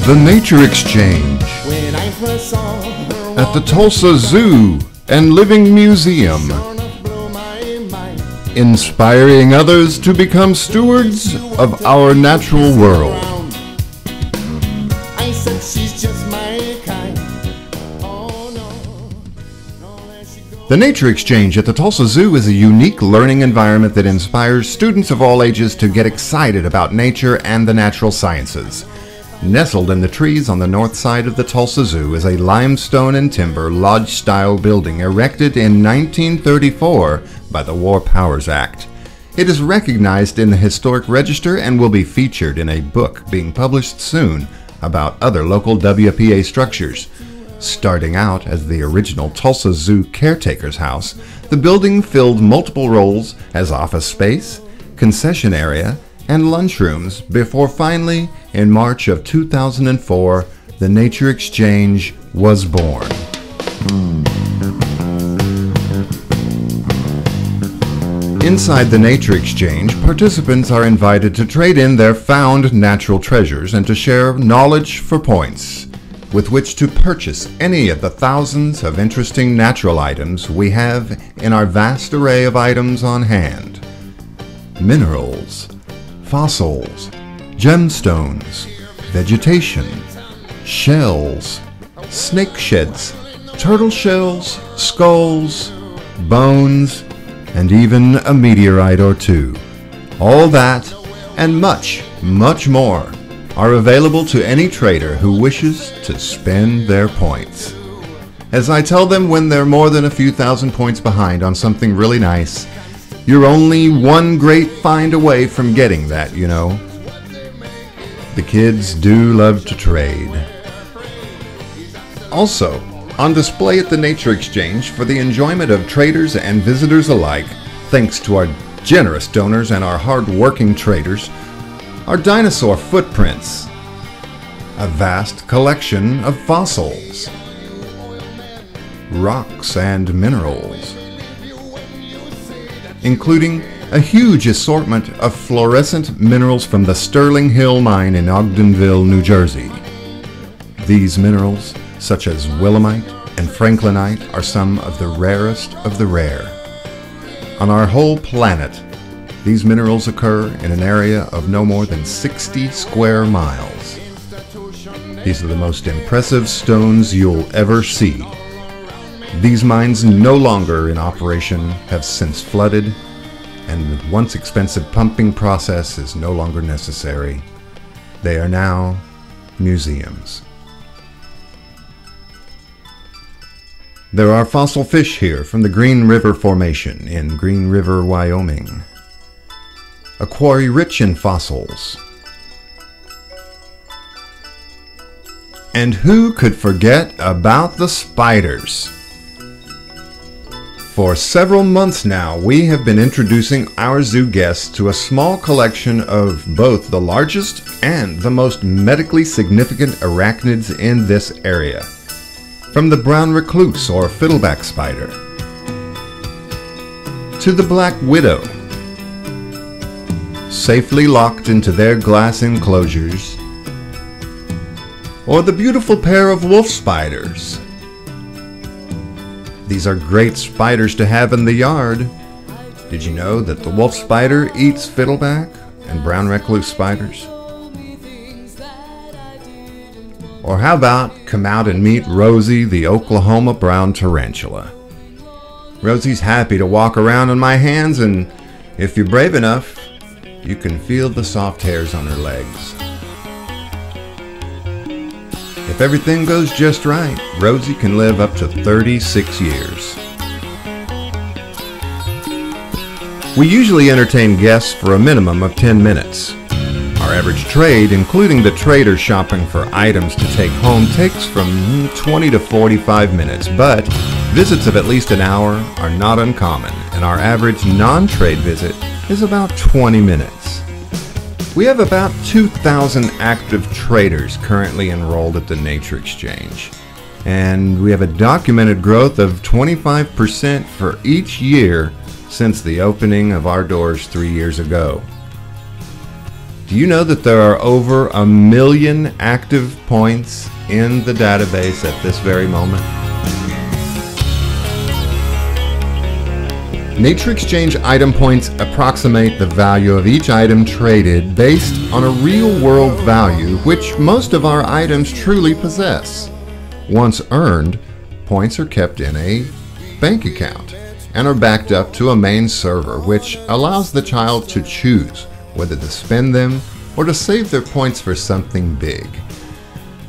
The Nature Exchange at the Tulsa Zoo and Living Museum, inspiring others to become stewards of our natural world. The Nature Exchange at the Tulsa Zoo is a unique learning environment that inspires students of all ages to get excited about nature and the natural sciences. Nestled in the trees on the north side of the Tulsa Zoo is a limestone and timber lodge-style building erected in 1934 by the War Powers Act. It is recognized in the Historic Register and will be featured in a book being published soon about other local WPA structures. Starting out as the original Tulsa Zoo Caretaker's House, the building filled multiple roles as office space, concession area, and lunchrooms before finally, in March of 2004, the Nature Exchange was born. Inside the Nature Exchange, participants are invited to trade in their found natural treasures and to share knowledge for points, with which to purchase any of the thousands of interesting natural items we have in our vast array of items on hand. Minerals, fossils, gemstones, vegetation, shells, snake sheds, turtle shells, skulls, bones, and even a meteorite or two. All that and much, much more are available to any trader who wishes to spend their points. As I tell them when they're more than a few thousand points behind on something really nice, you're only one great find away from getting that, you know. The kids do love to trade. Also, on display at the Nature Exchange for the enjoyment of traders and visitors alike, thanks to our generous donors and our hard-working traders, are dinosaur footprints, a vast collection of fossils, rocks and minerals, including a huge assortment of fluorescent minerals from the Sterling Hill Mine in Ogdenville, New Jersey. These minerals, such as willemite and franklinite, are some of the rarest of the rare. On our whole planet, these minerals occur in an area of no more than 60 square miles. These are the most impressive stones you'll ever see. These mines, no longer in operation, have since flooded, and the once expensive pumping process is no longer necessary. They are now museums. There are fossil fish here from the Green River Formation in Green River, Wyoming. A quarry rich in fossils. And who could forget about the spiders? For several months now, we have been introducing our zoo guests to a small collection of both the largest and the most medically significant arachnids in this area. From the brown recluse or fiddleback spider, to the black widow, safely locked into their glass enclosures, or the beautiful pair of wolf spiders. These are great spiders to have in the yard. Did you know that the wolf spider eats fiddleback and brown recluse spiders? Or how about come out and meet Rosie, the Oklahoma brown tarantula? Rosie's happy to walk around on my hands, and if you're brave enough, you can feel the soft hairs on her legs. If everything goes just right, Rosie can live up to 36 years. We usually entertain guests for a minimum of 10 minutes. Our average trade, including the trader shopping for items to take home, takes from 20 to 45 minutes, but visits of at least an hour are not uncommon, and our average non-trade visit is about 20 minutes. We have about 2,000 active traders currently enrolled at the Nature Exchange, and we have a documented growth of 25% for each year since the opening of our doors 3 years ago. Do you know that there are over 1 million active points in the database at this very moment? Nature Exchange item points approximate the value of each item traded based on a real-world value which most of our items truly possess. Once earned, points are kept in a bank account and are backed up to a main server which allows the child to choose whether to spend them or to save their points for something big.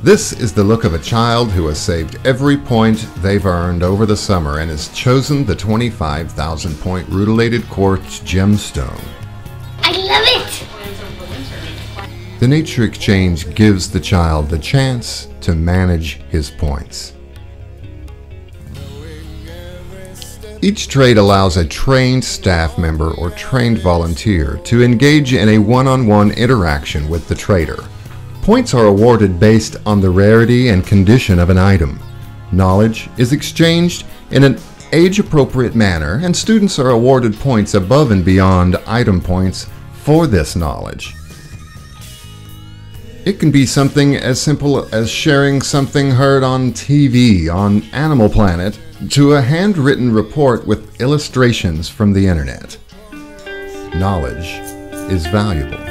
This is the look of a child who has saved every point they've earned over the summer and has chosen the 25,000 point rutilated quartz gemstone. I love it! The Nature Exchange gives the child the chance to manage his points. Each trade allows a trained staff member or trained volunteer to engage in a one-on-one interaction with the trader. Points are awarded based on the rarity and condition of an item. Knowledge is exchanged in an age-appropriate manner, and students are awarded points above and beyond item points for this knowledge. It can be something as simple as sharing something heard on TV on Animal Planet to a handwritten report with illustrations from the internet. Knowledge is valuable.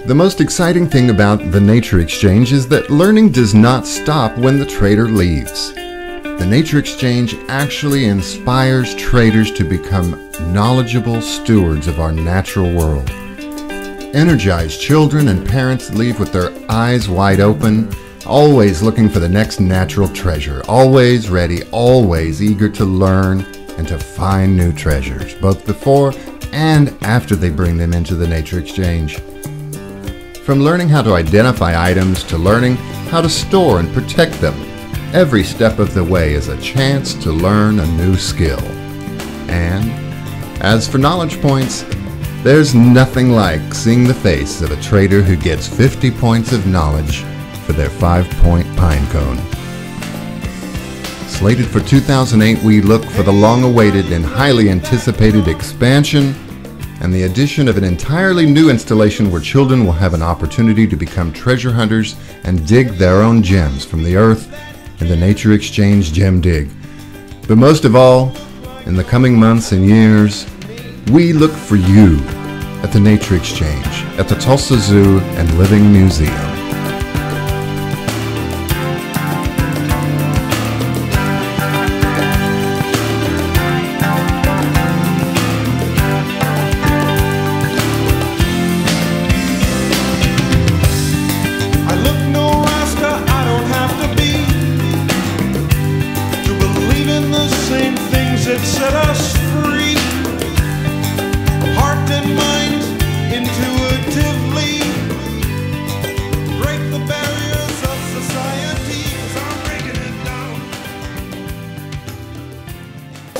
The most exciting thing about the Nature Exchange is that learning does not stop when the trader leaves. The Nature Exchange actually inspires traders to become knowledgeable stewards of our natural world. Energized children and parents leave with their eyes wide open, always looking for the next natural treasure, always ready, always eager to learn and to find new treasures, both before and after they bring them into the Nature Exchange. From learning how to identify items to learning how to store and protect them, every step of the way is a chance to learn a new skill. And as for knowledge points, there's nothing like seeing the face of a trader who gets 50 points of knowledge for their 5-point pine cone. Slated for 2008, we look for the long-awaited and highly anticipated expansion and the addition of an entirely new installation where children will have an opportunity to become treasure hunters and dig their own gems from the earth in the Nature Exchange Gem Dig. But most of all, in the coming months and years, we look for you at the Nature Exchange, at the Tulsa Zoo and Living Museum. That set us free, heart and mind intuitively break the barriers of society, 'cause I'm breaking it down.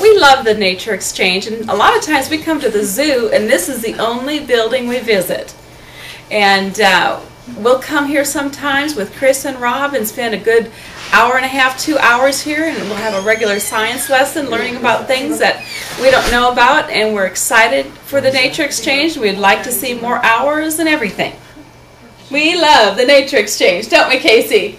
We love the Nature Exchange, and a lot of times we come to the zoo and this is the only building we visit. And we'll come here sometimes with Chris and Rob and spend a good hour and a half, 2 hours here, and we'll have a regular science lesson learning about things that we don't know about, and we're excited for the Nature Exchange. We'd like to see more hours and everything. We love the Nature Exchange, don't we, Casey?